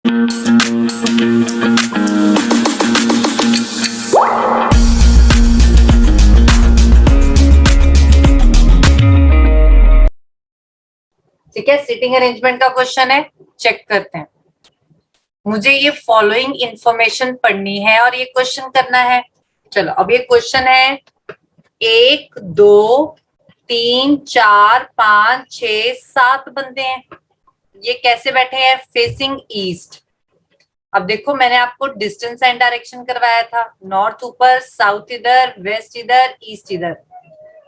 ठीक है, sitting arrangement का क्वेश्चन है, चेक करते हैं। मुझे ये फॉलोइंग इंफॉर्मेशन पढ़नी है और ये क्वेश्चन करना है। चलो, अब ये क्वेश्चन है 1 2 3 4 5 6 7 बंदे हैं। ये कैसे बैठे हैं? Facing east. अब देखो, मैंने आपको डिस्टेंस एंड डायरेक्शन करवाया था। नॉर्थ ऊपर, साउथ इधर, वेस्ट इधर, ईस्ट इधर।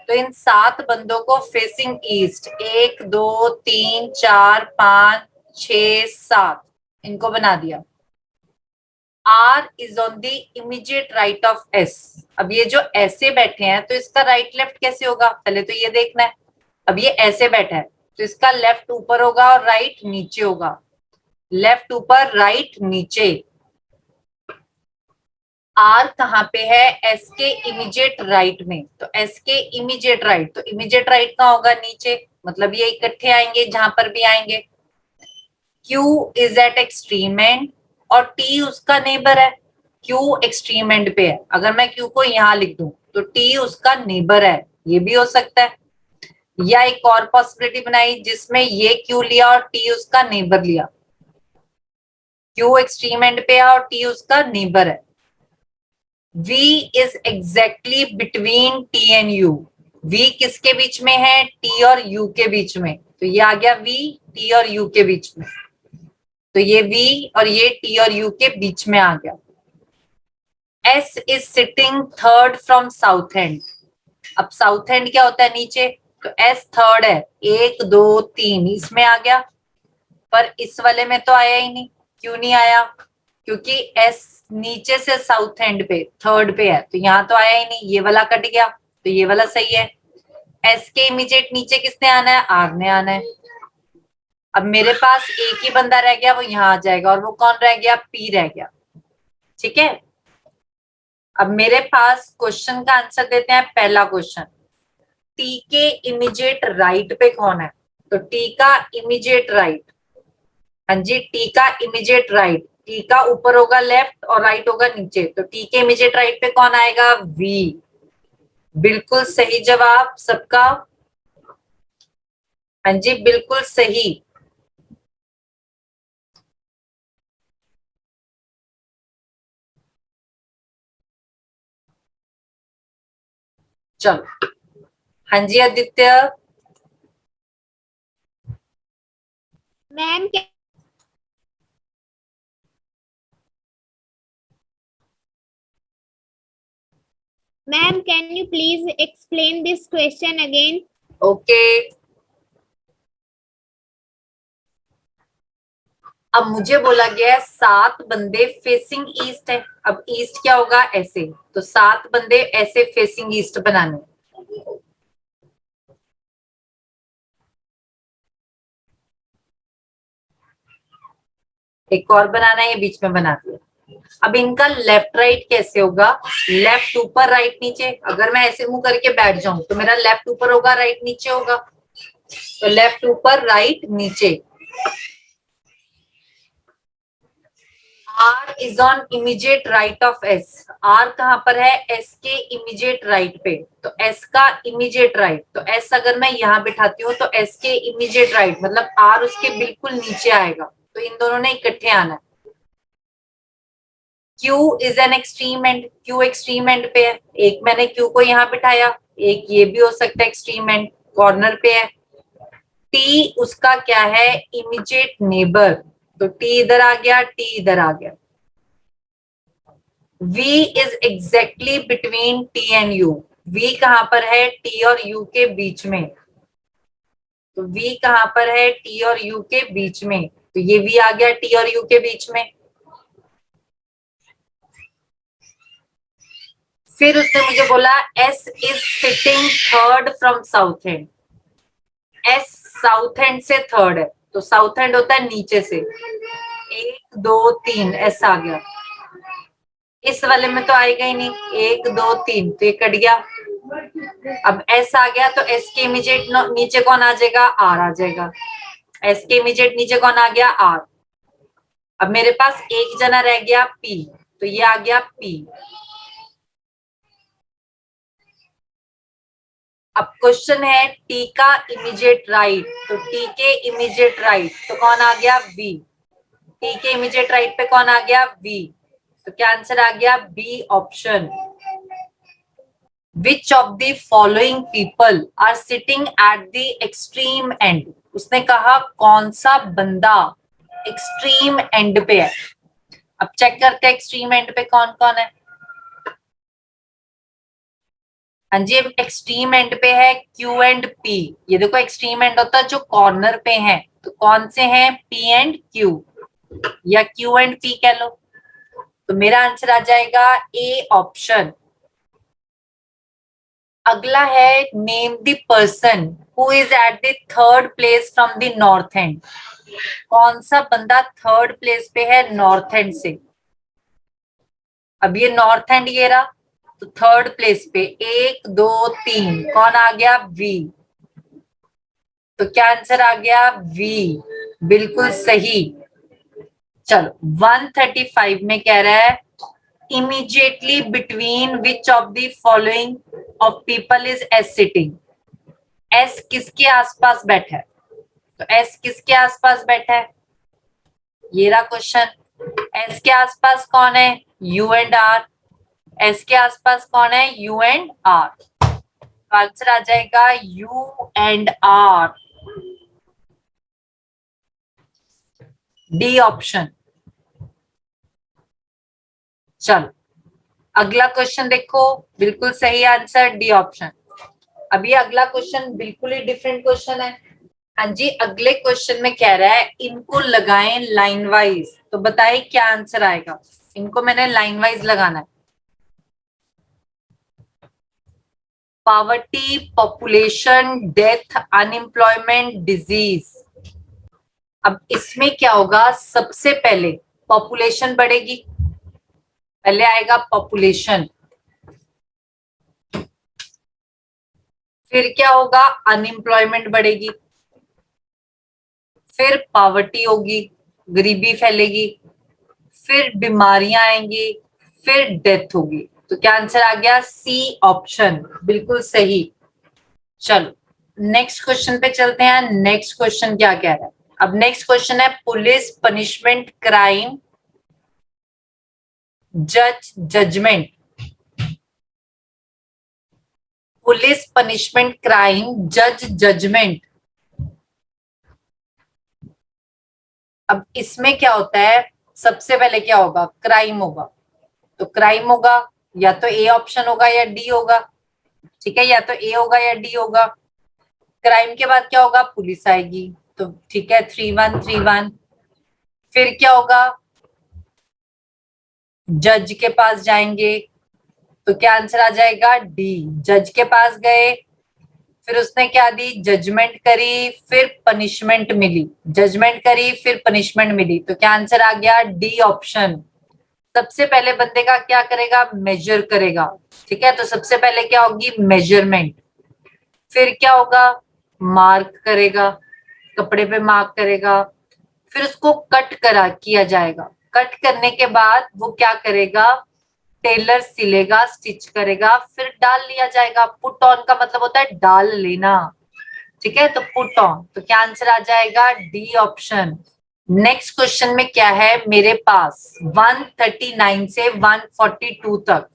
तो इन 7 बंदों को फेसिंग ईस्ट 1 2 3 4 5 6 7 इनको बना दिया। R is on the immediate right of S। अब ये जो ऐसे बैठे हैं तो इसका राइट लेफ्ट कैसे होगा, पहले तो ये देखना है। अब ये ऐसे बैठा है तो इसका लेफ्ट ऊपर होगा और राइट नीचे होगा। लेफ्ट ऊपर, राइट नीचे। R कहाँ पे है? S के इमीडिएट राइट में। तो S के इमीडिएट राइट, तो इमीडिएट राइट कहाँ होगा? नीचे। मतलब ये इकट्ठे आएंगे जहां पर भी आएंगे। Q is eight extreme and और T उसका नेबर है। Q एक्सट्रीम एंड पे है। अगर मैं Q को यहां लिख दूं तो T उसका नेबर है, ये भी हो सकता है। या एक और पॉसिबिलिटी बनाई जिसमें ये Q लिया और T उसका नेबर लिया। Q एक्सट्रीम एंड पे है और T उसका नेबर है। V is exactly between T and U। V किसके बीच में है? T और U के बीच में। तो ये आ गया V T और U के बीच में। तो ये V और ये T और U के बीच में आ गया। S is sitting third from south and. अब साउथ एंड क्या होता है? नीचे। तो S थर्ड है, 1 2 3 इसमें आ गया। पर इस वाले में तो आया ही नहीं। क्यों नहीं आया? क्योंकि S नीचे से साउथ एंड पे थर्ड पे है, तो यहाँ तो आया ही नहीं। ये वाला कट गया, तो ये वाला सही है। S के इमीडिएट नीचे किसने आना है? R ने आना है। अब मेरे पास एक ही बंदा रह गया, वो यहाँ आ जाएगा। और वो कौन रह गया? P रह गया। ठीक है, अब मेरे पास क्वेश्चन का आंसर देते हैं। पहला क्वेश्चन, T के इमीडिएट राइट पे कौन है? तो T का इमीडिएट राइट, हाँ जी, T का इमीडिएट राइट। T का ऊपर होगा लेफ्ट और राइट होगा नीचे। तो T के इमीडिएट राइट पे कौन आएगा? V। बिल्कुल सही जवाब सबका। हाँ जी, बिल्कुल सही। चलो, हाँ जी Aditya. Ma'am ma'am can you please explain this question again? Okay, अब मुझे बोला गया है 7 बंदे फेसिंग ईस्ट है। अब ईस्ट क्या होगा? ऐसे। तो 7 बंदे ऐसे फेसिंग ईस्ट बनाने। एक और बनाना है, ये बीच में बना दिया। अब इनका लेफ्ट राइट कैसे होगा? लेफ्ट ऊपर, राइट नीचे। अगर मैं ऐसे मुंह करके बैठ जाऊं तो मेरा लेफ्ट ऊपर होगा, राइट नीचे होगा। तो लेफ्ट ऊपर, राइट नीचे। R is on immediate right of S। R कहां पर है? S के इमीडिएट राइट पे। तो S का इमीडिएट राइट, तो S अगर मैं यहां बिठाती हूँ तो S के इमीडिएट राइट मतलब R उसके बिल्कुल नीचे आएगा। तो इन दोनों ने इकट्ठे आना है। Q is an extreme and. Q extreme and पे है। एक मैंने Q को यहाँ बिठाया, एक ये भी हो सकता है एक्सट्रीम एंड, कॉर्नर पे है। T उसका क्या है? Immediate neighbour. तो T इधर आ गया, T इधर आ गया। V is exactly between T and U। V कहां पर है? T और U के बीच में। तो V कहां पर है? T और U के बीच में। तो ये V आ गया T और U के बीच में। फिर उसने मुझे बोला S is sitting third from south and. S south and से थर्ड है, तो साउथ एंड होता है नीचे से। 1 2 3 S आ गया। इस वाले में तो आएगा ही नहीं। 1 2 3, तो ये कट गया। अब S आ गया, तो S के इमीडिएट नीचे कौन आ जाएगा? R आ जाएगा। S के इमीडिएट नीचे कौन आ गया? R। अब मेरे पास एक जना रह गया P, तो ये आ गया P। अब क्वेश्चन है T का इमीडिएट राइट, तो T के इमीडिएट राइट तो कौन आ गया V। T के इमीडिएट राइट पे कौन आ गया V, तो क्या आंसर आ गया B option. Which of the following people are sitting at the extreme end, उसने कहा कौन सा बंदा एक्सट्रीम एंड पे है। अब चेक करते हैं एक्सट्रीम एंड पे कौन कौन है। हाँ जी, एक्सट्रीम एंड पे है Q एंड P। ये देखो एक्सट्रीम एंड होता है जो कॉर्नर पे है, तो कौन से हैं P एंड Q, या Q एंड P कह लो। तो मेरा आंसर आ जाएगा ए ऑप्शन। अगला है name the person who is at the third place from the north and, कौन सा बंदा थर्ड प्लेस पे है नॉर्थ एंड से। अब ये नॉर्थ एंड ये रहा, तो थर्ड प्लेस पे 1 2 3 कौन आ गया V, तो क्या आंसर आ गया V, बिल्कुल सही। चलो 135 में कह रहा है immediately between which of the following of people is S sitting, S किसके आसपास बैठा है, तो एस किसके आसपास बैठा है, ये रहा क्वेश्चन। एस के आसपास कौन है यू एंड आर, एस के आसपास कौन है यू एंड आर, तो आंसर आ जाएगा U and R, D option. चलो अगला क्वेश्चन देखो, बिल्कुल सही आंसर डी ऑप्शन। अब ये अगला क्वेश्चन बिल्कुल ही डिफरेंट क्वेश्चन है। हाँ जी, अगले क्वेश्चन में कह रहा है इनको लगाएं लाइन वाइज, तो बताइए क्या आंसर आएगा। इनको मैंने लाइन वाइज लगाना है। Poverty, population, death, unemployment, disease. अब इसमें क्या होगा, सबसे पहले पॉपुलेशन बढ़ेगी, पहले आएगा पॉपुलेशन, फिर क्या होगा अनएम्प्लॉयमेंट बढ़ेगी, फिर पॉवर्टी होगी, गरीबी फैलेगी, फिर बीमारियां आएंगी, फिर डेथ होगी। तो क्या आंसर आ गया सी ऑप्शन, बिल्कुल सही। चलो नेक्स्ट क्वेश्चन पे चलते हैं। नेक्स्ट क्वेश्चन क्या कह रहा है। अब नेक्स्ट क्वेश्चन है पुलिस, पनिशमेंट, क्राइम, जज, जजमेंट। पुलिस, पनिशमेंट, क्राइम, जज, जजमेंट। अब इसमें क्या होता है, सबसे पहले क्या होगा, क्राइम होगा, तो क्राइम होगा या तो ए ऑप्शन होगा या डी होगा, ठीक है, या तो ए होगा या डी होगा। क्राइम के बाद क्या होगा, पुलिस आएगी, तो ठीक है 3131। फिर क्या होगा, जज के पास जाएंगे, तो क्या आंसर आ जाएगा डी, जज के पास गए, फिर उसने क्या दी, जजमेंट करी, फिर पनिशमेंट मिली, जजमेंट करी फिर पनिशमेंट मिली, तो क्या आंसर आ गया डी ऑप्शन। सबसे पहले बंदे का क्या करेगा, मेजर करेगा, ठीक है, तो सबसे पहले क्या होगी मेजरमेंट, फिर क्या होगा मार्क करेगा, कपड़े पे मार्क करेगा, फिर उसको कट करा किया जाएगा, कट करने के बाद वो क्या करेगा, टेलर सिलेगा, स्टिच करेगा, फिर डाल लिया जाएगा। पुट ऑन का मतलब होता है डाल लेना, ठीक है, तो पुट ऑन, तो क्या आंसर आ जाएगा डी ऑप्शन। नेक्स्ट क्वेश्चन में क्या है मेरे पास 139 से 142 तक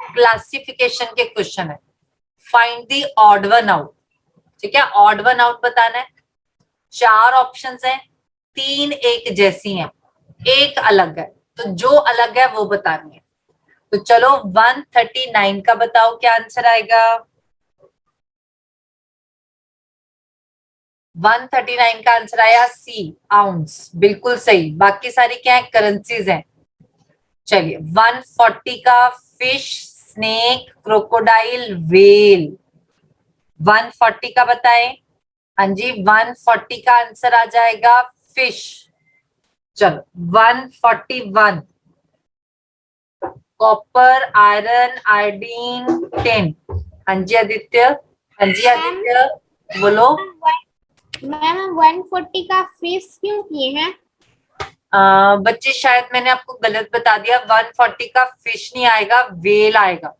क्लासिफिकेशन के क्वेश्चन है। Find the odd one out, ठीक है, ऑड वन आउट बताना है। 4 ऑप्शंस हैं, 3 एक जैसी हैं, एक अलग है, तो जो अलग है वो बतानी है। तो चलो 139 का बताओ क्या आंसर आएगा। 139 का आंसर आया सी आउंस, बिल्कुल सही। बाकी सारी क्या है, करेंसीज हैं। चलिए 140 का फिश, स्नेक, क्रोकोडाइल, वेल। 140 का बताएं। हाँ जी 140 का आंसर आ जाएगा फिश। चलो 141 कॉपर, आयरन, आयोडीन, टिन। हाँ जी आदित्य, हाँ जी आदित्य बोलो। मैम 140 का फिश क्यों किए हैं। बच्चे शायद मैंने आपको गलत बता दिया, 140 का फिश नहीं आएगा, वेल आएगा।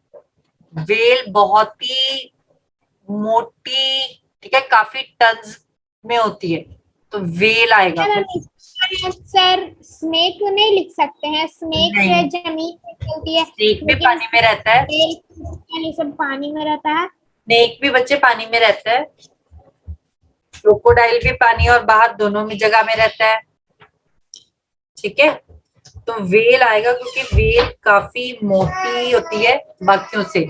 वेल बहुत ही मोटी, ठीक है, काफी टन्स में होती है, तो वेल आएगा। सर स्नेक नहीं लिख सकते हैं? स्नेक जो है नहीं, जमीन पे चलती है, स्नेक भी लेकिन पानी में रहता है। ये सब पानी में रहता है। स्नेक भी बच्चे पानी में रहता है, क्रोकोडाइल भी पानी और बाहर दोनों में जगह में रहता है, ठीक है। तो वेल आएगा क्योंकि वेल काफी मोटी होती है बाकियों से।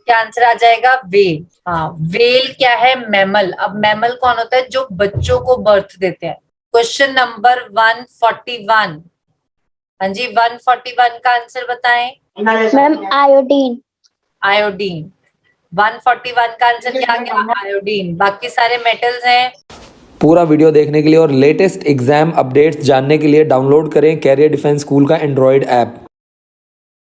क्या आंसर आ जाएगा? वेल। हाँ, वेल क्या है? मैमल। अब मैमल कौन होता है? जो बच्चों को बर्थ देते हैं। Question number 141। हाँ जी, 141 का आंसर बताएं। Ma'am iodine. आयोडीन। 141 का आंसर क्या आ गया? आयोडीन। बाकी सारे मेटल्स हैं। पूरा वीडियो देखने के लिए और लेटेस्ट एग्जाम अपडेट्स जानने के लिए डाउनलोड करें कैरियर डिफेंस स्कूल का एंड्रॉयड ऐप।